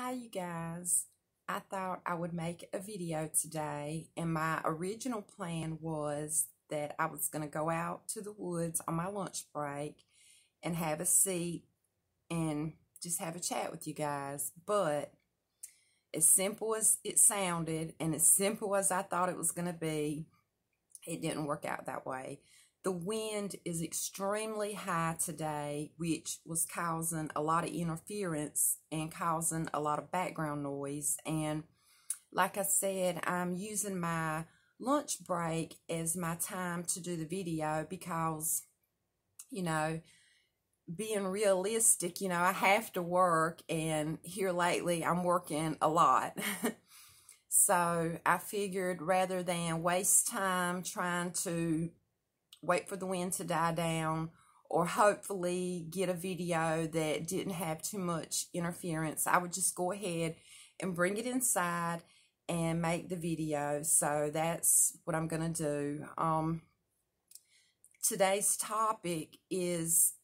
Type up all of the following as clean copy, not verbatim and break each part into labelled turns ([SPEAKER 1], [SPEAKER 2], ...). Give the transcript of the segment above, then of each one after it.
[SPEAKER 1] Hi you guys. I thought I would make a video today, and my original plan was that I was going to go out to the woods on my lunch break and have a seat and just have a chat with you guys. But as simple as it sounded and as simple as I thought it was going to be, it didn't work out that way. The wind is extremely high today, which was causing a lot of interference and causing a lot of background noise. And like I said, I'm using my lunch break as my time to do the video because, being realistic, I have to work, and here lately I'm working a lot. So I figured rather than waste time trying to wait for the wind to die down or hopefully get a video that didn't have too much interference, I would just go ahead and bring it inside and make the video. So that's what I'm going to do. Today's topic is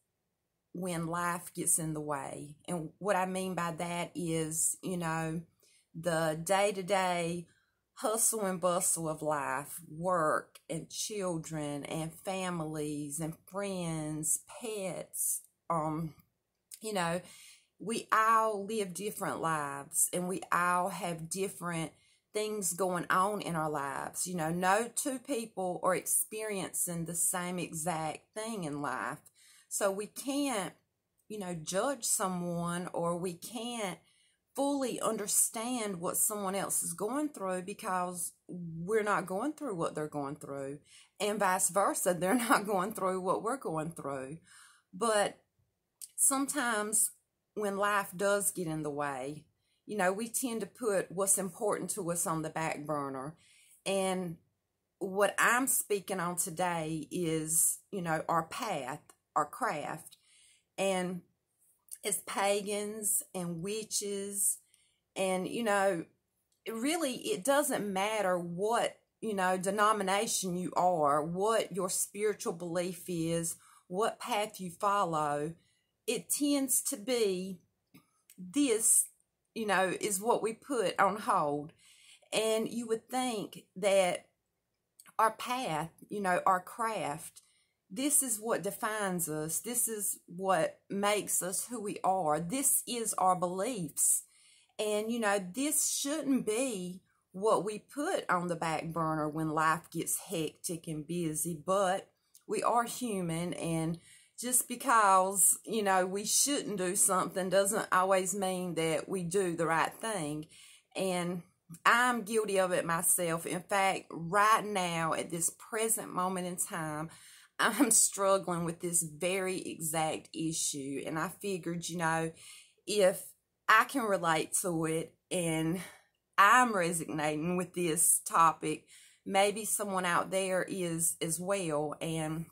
[SPEAKER 1] when life gets in the way. And what I mean by that is, the day-to-day hustle and bustle of life, work and children and families and friends, pets. We all live different lives, and we all have different things going on in our lives. No two people are experiencing the same exact thing in life. So we can't, judge someone, or we can't fully understand what someone else is going through because we're not going through what they're going through, and vice versa, they're not going through what we're going through. But sometimes when life does get in the way, we tend to put what's important to us on the back burner. And what I'm speaking on today is, our path, our craft. And as pagans and witches, and it doesn't matter what denomination you are, what your spiritual belief is, what path you follow, it tends to be this is what we put on hold. And you would think that our path, our craft, this is what defines us. This is what makes us who we are. This is our beliefs. And, this shouldn't be what we put on the back burner when life gets hectic and busy. But we are human, and just because, we shouldn't do something doesn't always mean that we do the right thing. And I'm guilty of it myself. In fact, right now, at this present moment in time, I'm struggling with this very exact issue, and I figured, if I can relate to it and I'm resonating with this topic, maybe someone out there is as well. And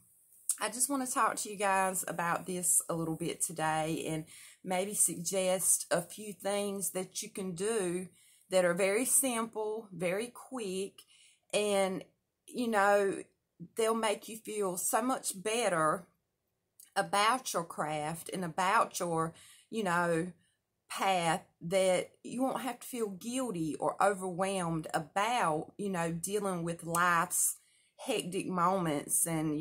[SPEAKER 1] I just want to talk to you guys about this a little bit today, and maybe suggest a few things that you can do that are very simple, very quick, and, they'll make you feel so much better about your craft and about your, path, that you won't have to feel guilty or overwhelmed about, dealing with life's hectic moments and,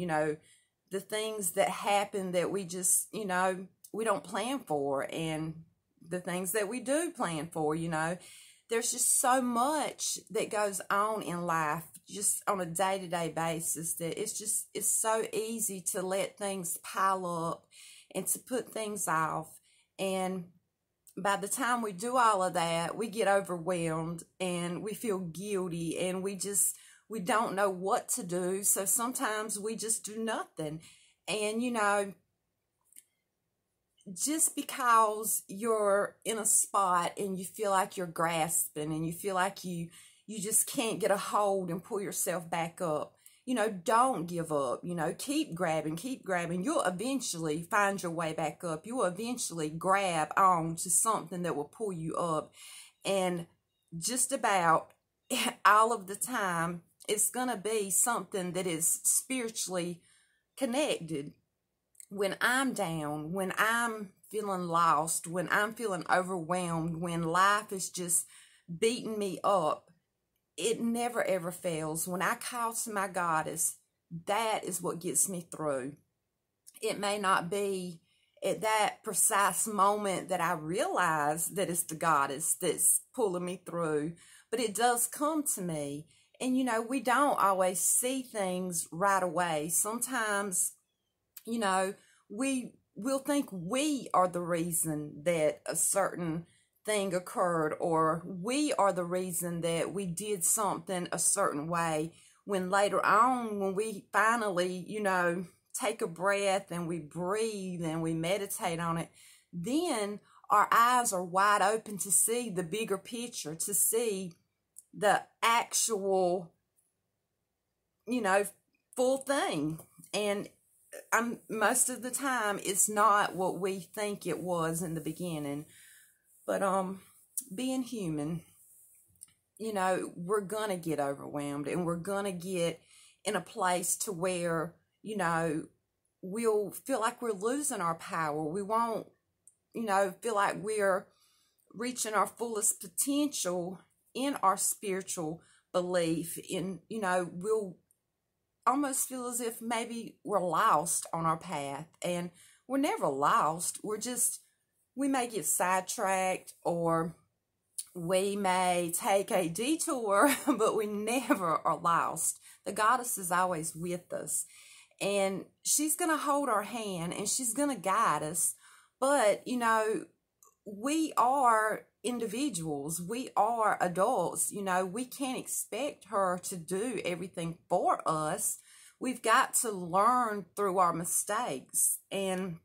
[SPEAKER 1] the things that happen that we just, we don't plan for, and the things that we do plan for, There's just so much that goes on in life, just on a day-to-day basis, that it's so easy to let things pile up and to put things off. And by the time we do all of that, we get overwhelmed and we feel guilty, and we don't know what to do. So sometimes we just do nothing. And, just because you're in a spot and you feel like you're grasping and you feel like you just can't get a hold and pull yourself back up, don't give up. Keep grabbing. You'll eventually find your way back up. You'll eventually grab on to something that will pull you up. And just about all of the time, it's going to be something that is spiritually connected when I'm down, when I'm feeling lost, when I'm feeling overwhelmed, when life is just beating me up, it never ever fails. When I call to my goddess, that is what gets me through. It may not be at that precise moment that I realize that it's the goddess that's pulling me through, but it does come to me. And, you know, we don't always see things right away. Sometimes, you know, we'll think we are the reason that a certain thing occurred, or we are the reason that we did something a certain way, when later on, when we finally, you know, take a breath and we breathe and we meditate on it, then our eyes are wide open to see the bigger picture, to see the actual, you know, full thing. And most of the time it's not what we think it was in the beginning. But being human, you know, we're gonna get overwhelmed, and we're gonna get in a place to where, you know, we'll feel like we're losing our power. We won't, you know, feel like we're reaching our fullest potential in our spiritual belief. In, you know, we'll almost feel as if maybe we're lost on our path. And we're never lost. We may get sidetracked, or we may take a detour, but we never are lost. The goddess is always with us, and she's going to hold our hand, and she's going to guide us. But, you know, we are individuals. We are adults. You know, we can't expect her to do everything for us. We've got to learn through our mistakes, and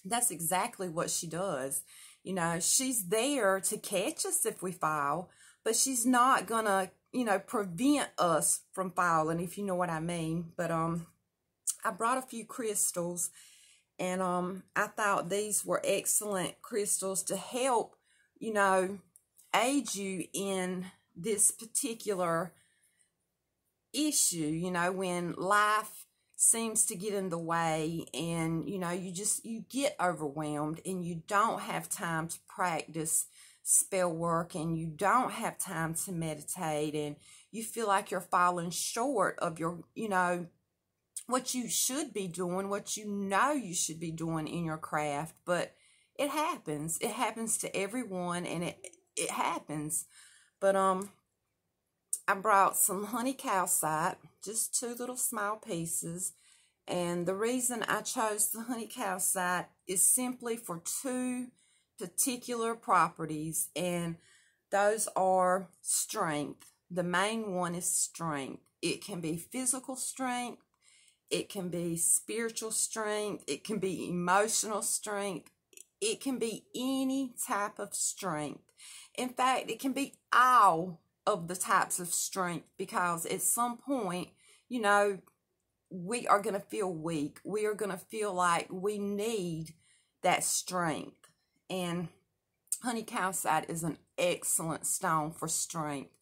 [SPEAKER 1] that's exactly what she does. You know, she's there to catch us if we fall, but she's not gonna, you know, prevent us from falling, if you know what I mean. But I brought a few crystals, and I thought these were excellent crystals to help, you know, aid you in this particular issue, you know, when life seems to get in the way, and, you know, you get overwhelmed, and you don't have time to practice spell work, and you don't have time to meditate, and you feel like you're falling short of your, you know, what you should be doing, what you know you should be doing in your craft. But it happens to everyone, and it happens. But I brought some honey calcite, just 2 little small pieces. And the reason I chose the honey calcite is simply for 2 particular properties, and those are strength. The main one is strength. It can be physical strength, it can be spiritual strength, it can be emotional strength, it can be any type of strength. In fact, it can be all of the types of strength, because at some point, you know, we are going to feel weak. We are going to feel like we need that strength. And honey calcite is an excellent stone for strength.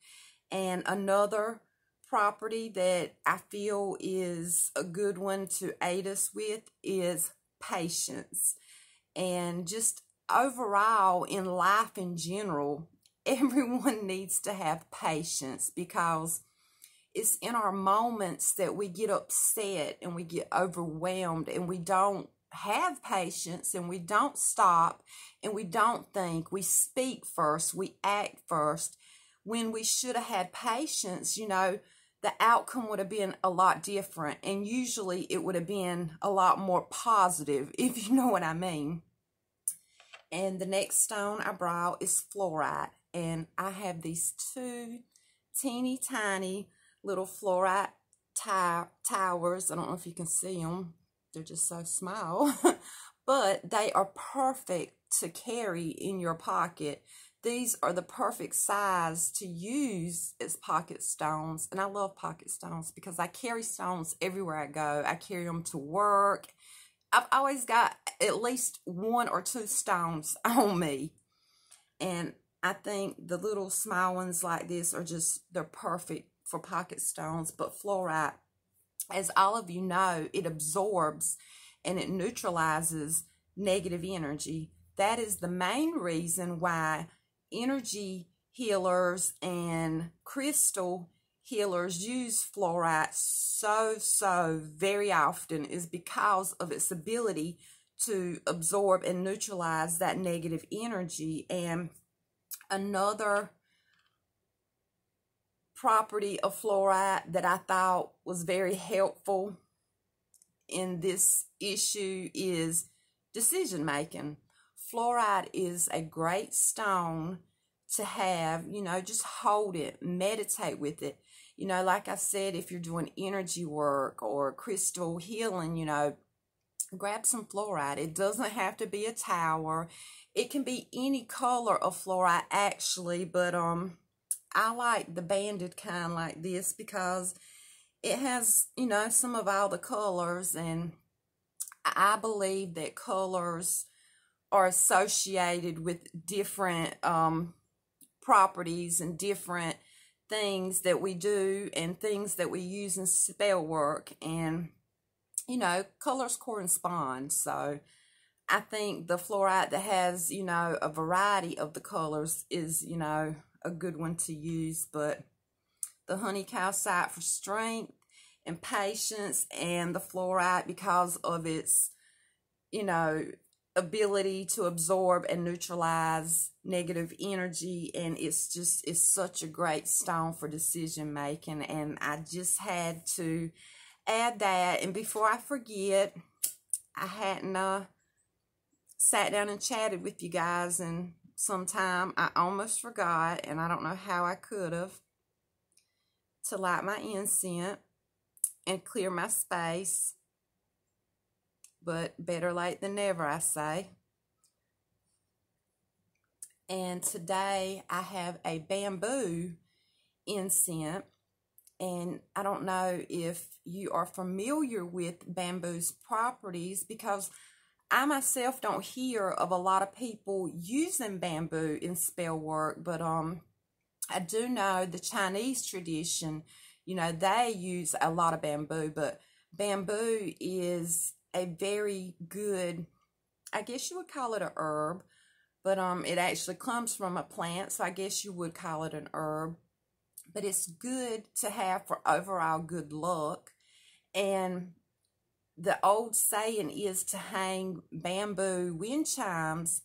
[SPEAKER 1] And another property that I feel is a good one to aid us with is patience. And just overall in life in general, everyone needs to have patience, because it's in our moments that we get upset and we get overwhelmed, and we don't have patience, and we don't stop, and we don't think. We speak first, we act first. When we should have had patience, you know, the outcome would have been a lot different, and usually it would have been a lot more positive, if you know what I mean. And the next stone I brought is fluoride. And I have these 2 teeny tiny little fluoride towers. I don't know if you can see them. They're just so small. But they are perfect to carry in your pocket. These are the perfect size to use as pocket stones. And I love pocket stones because I carry stones everywhere I go. I carry them to work. I've always got at least 1 or 2 stones on me. And I think the little small ones like this are they're perfect for pocket stones. But fluoride, as all of you know, it absorbs, and it neutralizes negative energy. That is the main reason why energy healers and crystal healers use fluoride so very often, is because of its ability to absorb and neutralize that negative energy. And another property of fluoride that I thought was very helpful in this issue is decision making. Fluoride is a great stone to have, you know, just hold it, meditate with it. You know, like I said, if you're doing energy work or crystal healing, you know, grab some fluoride. It doesn't have to be a tower. It can be any color of fluoride actually, but I like the banded kind like this because it has, you know, some of all the colors, and I believe that colors are associated with different properties and different things that we do and things that we use in spell work, and you know, colors correspond. So I think the fluoride that has, you know, a variety of the colors is, you know, a good one to use. But the honey calcite for strength and patience, and the fluoride because of its, you know, ability to absorb and neutralize negative energy. And it's such a great stone for decision making, and I just had to add that. And before I forget, I hadn't sat down and chatted with you guys in some time. I almost forgot, and I don't know how I could have, to light my incense and clear my space. But better late than never, I say. And today I have a bamboo incense. And I don't know if you are familiar with bamboo's properties, because I myself don't hear of a lot of people using bamboo in spell work. But I do know the Chinese tradition, you know, they use a lot of bamboo. But bamboo is a very good, I guess you would call it a herb, but it actually comes from a plant, so I guess you would call it an herb. But it's good to have for overall good luck. And the old saying is to hang bamboo wind chimes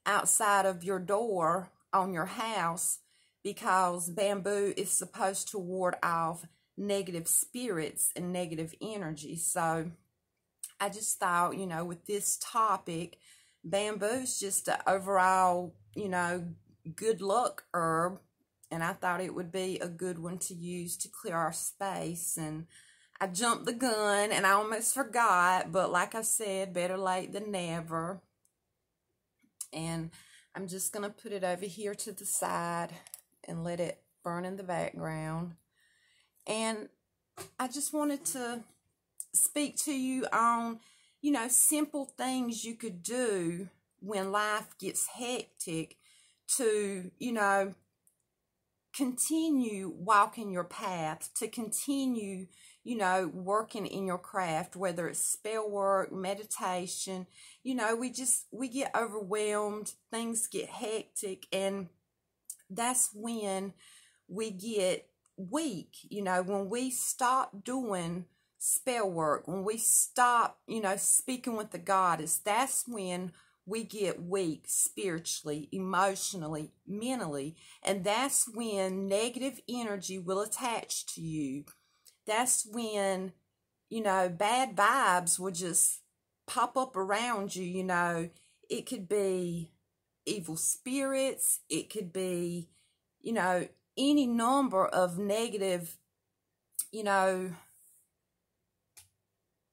[SPEAKER 1] outside of your door on your house, because bamboo is supposed to ward off negative spirits and negative energy. So I just thought, you know, with this topic, bamboo's just an overall, you know, good luck herb. And I thought it would be a good one to use to clear our space. And I jumped the gun and I almost forgot. But like I said, better late than never. And I'm just going to put it over here to the side and let it burn in the background. And I just wanted to speak to you on, you know, simple things you could do when life gets hectic to, you know, continue walking your path, to continue, you know, working in your craft, whether it's spell work, meditation. You know, we get overwhelmed, things get hectic, and that's when we get weak. You know, when we stop doing spell work, when we stop, you know, speaking with the goddess, that's when we get weak spiritually, emotionally, mentally, and that's when negative energy will attach to you. That's when, you know, bad vibes will just pop up around you. You know, it could be evil spirits, it could be, you know, any number of negative, you know,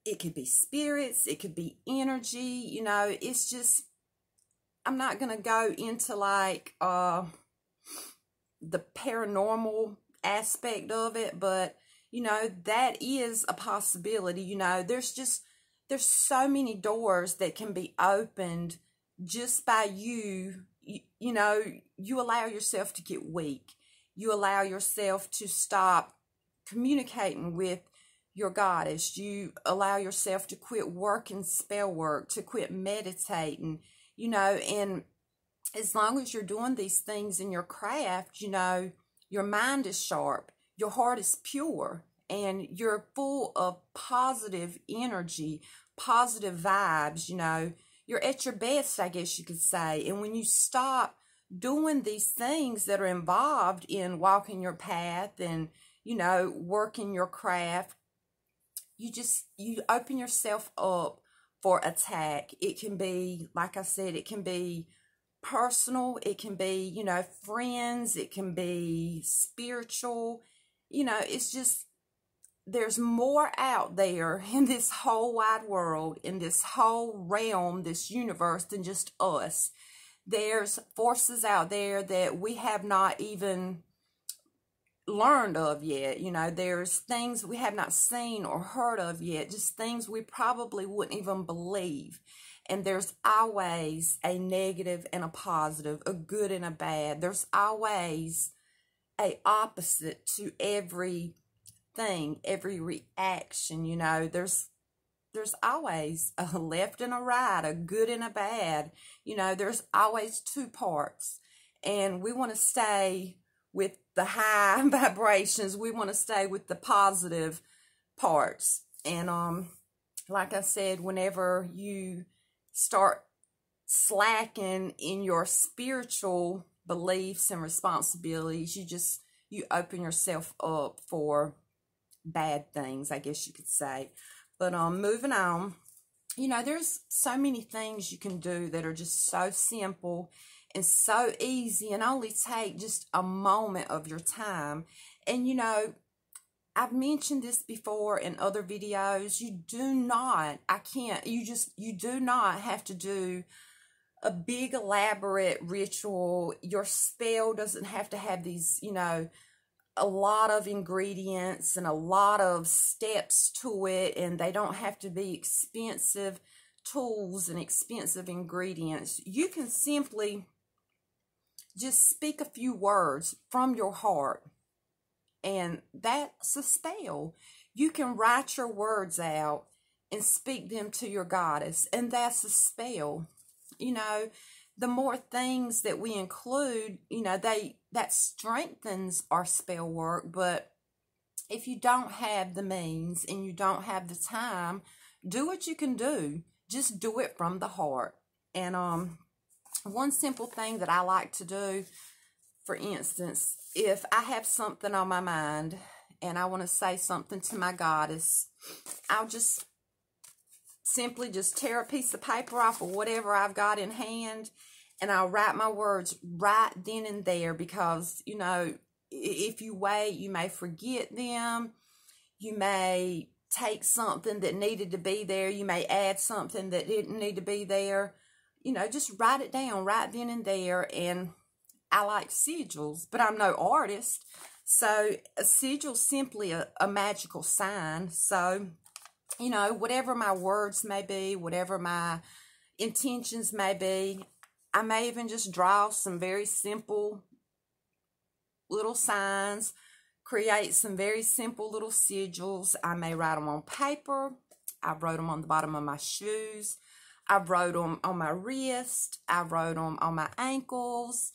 [SPEAKER 1] it could be spirits, it could be energy, you know, it's just, I'm not going to go into like the paranormal aspect of it, but, you know, that is a possibility. You know, there's so many doors that can be opened just by you know, you allow yourself to get weak. You allow yourself to stop communicating with your goddess. You allow yourself to quit working spell work, to quit meditating, you know, and as long as you're doing these things in your craft, you know, your mind is sharp, your heart is pure, and you're full of positive energy, positive vibes, you know, you're at your best, I guess you could say. And when you stop doing these things that are involved in walking your path and, you know, working your craft, you open yourself up for attack. It can be, like I said, it can be personal, it can be, you know, friends, it can be spiritual, you know, it's just, there's more out there in this whole wide world, in this whole realm, this universe, than just us. There's forces out there that we have not even learned of yet. You know, there's things we have not seen or heard of yet, just things we probably wouldn't even believe. And there's always a negative and a positive, a good and a bad. There's always a opposite to every thing, every reaction. You know, there's always a left and a right, a good and a bad. You know, there's always two parts, and we want to stay with the high vibrations. We want to stay with the positive parts. And like I said, whenever you start slacking in your spiritual beliefs and responsibilities, you open yourself up for bad things, I guess you could say. But moving on, you know, there's so many things you can do that are just so simple and so easy and only take just a moment of your time. And, you know, I've mentioned this before in other videos. You do not have to do a big elaborate ritual. Your spell doesn't have to have these, you know, a lot of ingredients and a lot of steps to it, and they don't have to be expensive tools and expensive ingredients. You can simply just speak a few words from your heart, and that's a spell. You can write your words out and speak them to your goddess, and that's a spell. You know, the more things that we include, you know, that strengthens our spell work. But if you don't have the means and you don't have the time, do what you can do. Just do it from the heart. And one simple thing that I like to do, for instance, if I have something on my mind and I want to say something to my goddess, I'll just simply just tear a piece of paper off of whatever I've got in hand, and I'll write my words right then and there, because, you know, if you wait, you may forget them. You may take something that needed to be there. You may add something that didn't need to be there. You know, just write it down right then and there. And I like sigils, but I'm no artist. So a sigil's simply a magical sign. So, you know, whatever my words may be, whatever my intentions may be, I may even just draw some very simple little signs, create some very simple little sigils. I may write them on paper. I wrote them on the bottom of my shoes. I wrote them on my wrist. I wrote them on my ankles.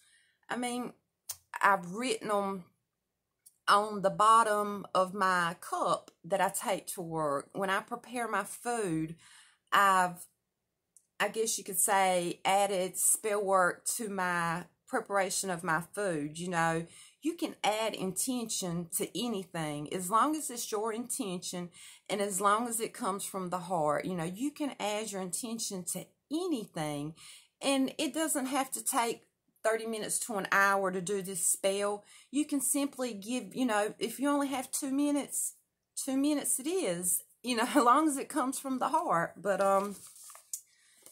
[SPEAKER 1] I mean, I've written them on the bottom of my cup that I take to work. When I prepare my food, I guess you could say, added spell work to my preparation of my food. You know, you can add intention to anything as long as it's your intention and as long as it comes from the heart. You know, you can add your intention to anything, and it doesn't have to take 30 minutes to an hour to do this spell. You can simply give, you know, if you only have 2 minutes, 2 minutes it is, you know, as long as it comes from the heart. But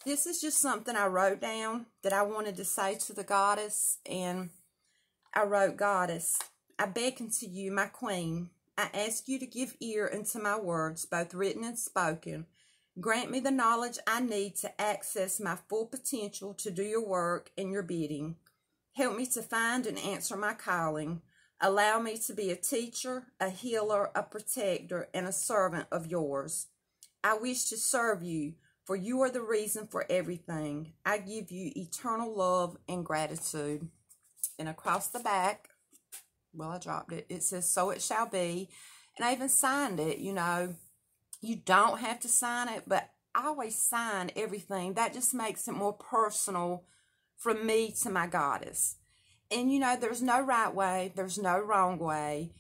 [SPEAKER 1] this is just something I wrote down that I wanted to say to the goddess. And I wrote, Goddess, I beckon to you, my queen. I ask you to give ear unto my words, both written and spoken. Grant me the knowledge I need to access my full potential to do your work and your bidding. Help me to find and answer my calling. Allow me to be a teacher, a healer, a protector, and a servant of yours. I wish to serve you, for you are the reason for everything. I give you eternal love and gratitude. And across the back, well, I dropped it. It says, so it shall be. And I even signed it, you know. You don't have to sign it, but I always sign everything. That just makes it more personal from me to my goddess. And, you know, there's no right way. There's no wrong way.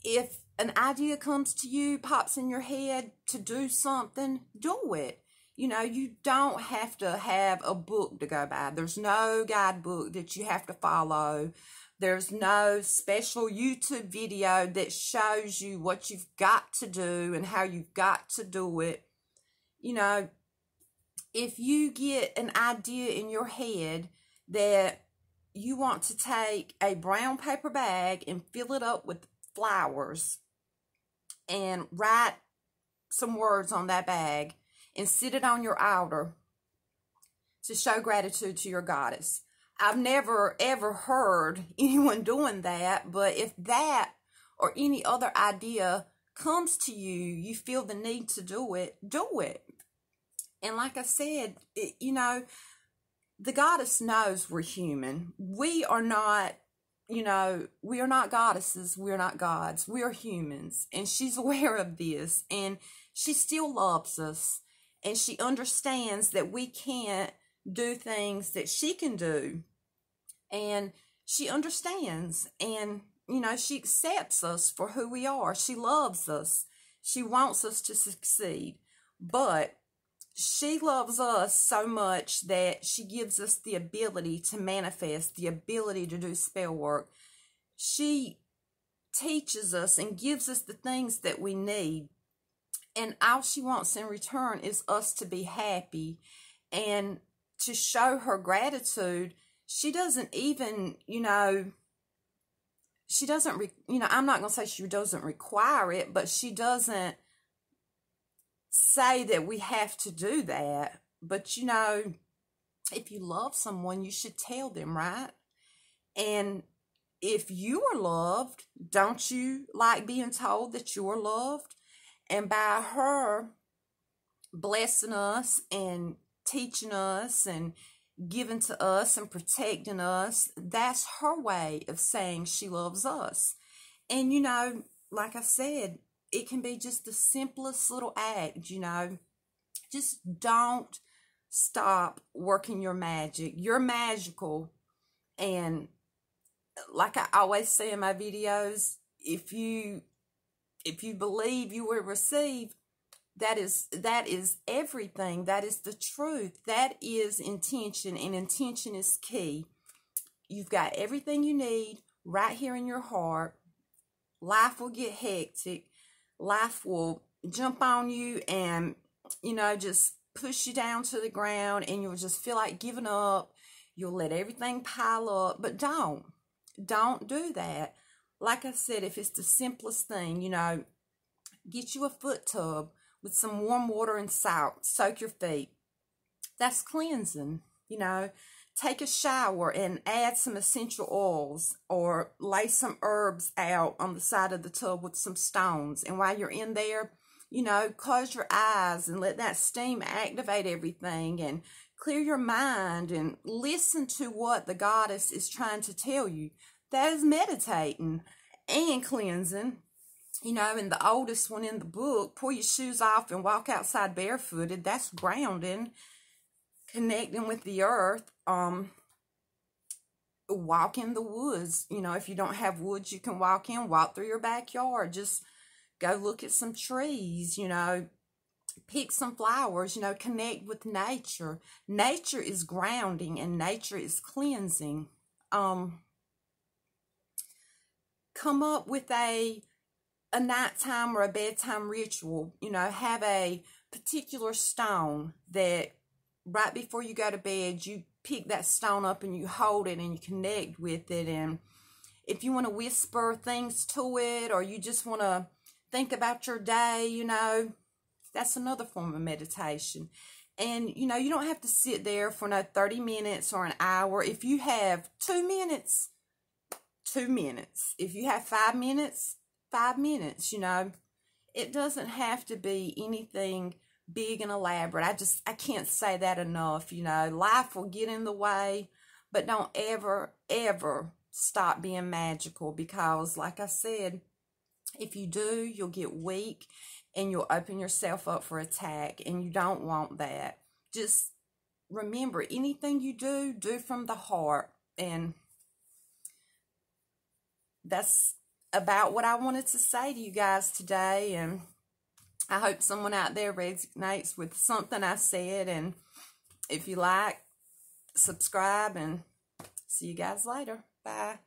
[SPEAKER 1] If an idea comes to you, pops in your head to do something, do it. You know, you don't have to have a book to go by. There's no guidebook that you have to follow. There's no special YouTube video that shows you what you've got to do and how you've got to do it. You know, if you get an idea in your head that you want to take a brown paper bag and fill it up with flowers and write some words on that bag and sit it on your altar to show gratitude to your goddess. I've never ever heard anyone doing that, but if that or any other idea comes to you, you feel the need to do it, do it. And like I said, you know, the goddess knows we're human. We are not, you know, we are not goddesses. We're not gods. We are humans. And she's aware of this. And she still loves us. And she understands that we can't do things that she can do. And she understands. And, you know, she accepts us for who we are. She loves us. She wants us to succeed. But she loves us so much that she gives us the ability to manifest, the ability to do spell work. She teaches us and gives us the things that we need. And all she wants in return is us to be happy and to show her gratitude. She doesn't even, you know, she doesn't, I'm not going to say she doesn't require it, but she doesn't say that we have to do that. But, you know, if you love someone, you should tell them, right? And if you are loved, don't you like being told that you are loved? And by her blessing us and teaching us and giving to us and protecting us, that's her way of saying she loves us. And, you know, like I said, it can be just the simplest little act, you know. Just don't stop working your magic. You're magical. And like I always say in my videos, if you believe you will receive, that is everything. That is the truth. That is intention, and intention is key. You've got everything you need right here in your heart. Life will get hectic. Life will jump on you and, you know, just push you down to the ground, and you'll just feel like giving up. You'll let everything pile up, but don't do that. Like I said, if it's the simplest thing, you know, get you a foot tub with some warm water and salt. Soak your feet. That's cleansing, you know. Take a shower and add some essential oils, or lay some herbs out on the side of the tub with some stones. And while you're in there, you know, close your eyes and let that steam activate everything, and clear your mind and listen to what the goddess is trying to tell you. That is meditating and cleansing. You know, and the oldest one in the book, pull your shoes off and walk outside barefooted. That's grounding, connecting with the earth. Walk in the woods. You know, if you don't have woods you can walk in, walk through your backyard. Just go look at some trees, you know, pick some flowers, you know, connect with nature. Nature is grounding and nature is cleansing. Come up with a nighttime or a bedtime ritual. You know, have a particular stone that right before you go to bed, you pick that stone up and you hold it and you connect with it. And if you want to whisper things to it, or you just want to think about your day, you know, that's another form of meditation. And, you know, you don't have to sit there for no 30 minutes or an hour. If you have 2 minutes, 2 minutes. If you have 5 minutes, 5 minutes, you know. It doesn't have to be anything big and elaborate. I can't say that enough, you know. Life will get in the way, but don't ever, ever stop being magical, because like I said, if you do, you'll get weak and you'll open yourself up for attack, and you don't want that. Just remember, anything you do, do from the heart. And that's about what I wanted to say to you guys today. And I hope someone out there resonates with something I said. And if you like, subscribe, and see you guys later. Bye.